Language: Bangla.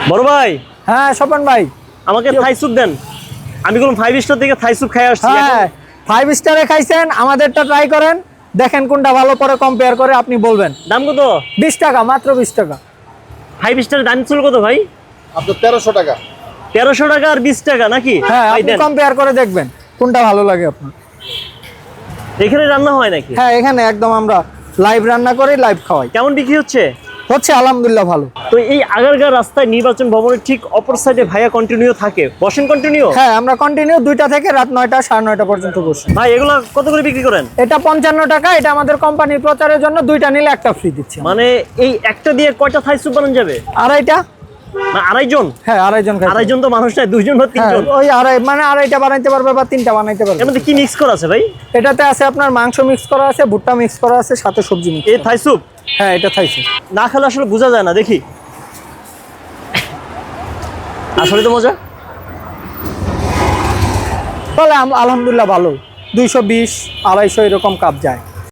বড় ভাই, হ্যাঁ স্বপন ভাই, আমাকে থাই স্যুপ দেন। আমি কোন 5 স্টার থেকে থাই স্যুপ খাই আসছি। হ্যাঁ 5 স্টারে খাইছেন, আমাদেরটা ট্রাই করেন, দেখেন কোনটা ভালো, পরে কম্পেয়ার করে আপনি বলবেন। দাম কত? 20 টাকা, মাত্র 20 টাকা। 5 স্টারের দাম ছিল কত ভাই? আপনার 1300 টাকা। 1300 টাকা আর 20 টাকা নাকি? হ্যাঁ ভাই আপনি দেন। কম্পেয়ার করে দেখবেন কোনটা ভালো লাগে আপনার। এখানে রান্না হয় নাকি? হ্যাঁ এখানে একদম আমরা লাইভ রান্না করে লাইভ খাওয়াই। কেমন বিক্রি হচ্ছে? হচ্ছে আলহামদুলিল্লাহ ভালো। তো এই আগারগাঁও রাস্তায় নির্বাচন ভবনের ঠিক অপর সাইডে ভাইয়া কন্টিনিউ থাকে, বসেন কন্টিনিউ? হ্যাঁ আমরা কন্টিনিউ 2টা থেকে রাত 9টা 9:30 পর্যন্ত বসি। ভাই এগুলা কত করে বিক্রি করেন? এটা 55 টাকা, এটা আমাদের কোম্পানির প্রচারের জন্য, 2টা নিলে একটা ফ্রি দিচ্ছি। মানে এই একটা দিয়ে কয়টা থাই স্যুপ বানানো যাবে? আড়াইটা। না আড়াইজন? হ্যাঁ আড়াইজন খাই। আড়াইজন তো মানুষ নাই, দুইজন বা হ্যাঁ তিনজন। ওই আড়াই, মানে আড়াইটা বানাইতে পারবে বা 3টা বানাইতে পারবে। এর মধ্যে কি মিক্স করা আছে ভাই? এটাতে আছে আপনার মাংস মিক্স করা আছে, ভুট্টা মিক্স করা আছে, সাথে সবজি মিক্স। এই থাই স্যুপ হ্যাঁ এটা খাইছে। না খেলে আসলে বোঝা যায় না, দেখি আসলে তো মজা। তাহলে আলহামদুলিল্লাহ ভালো, 220 250 এরকম কাপ যায়।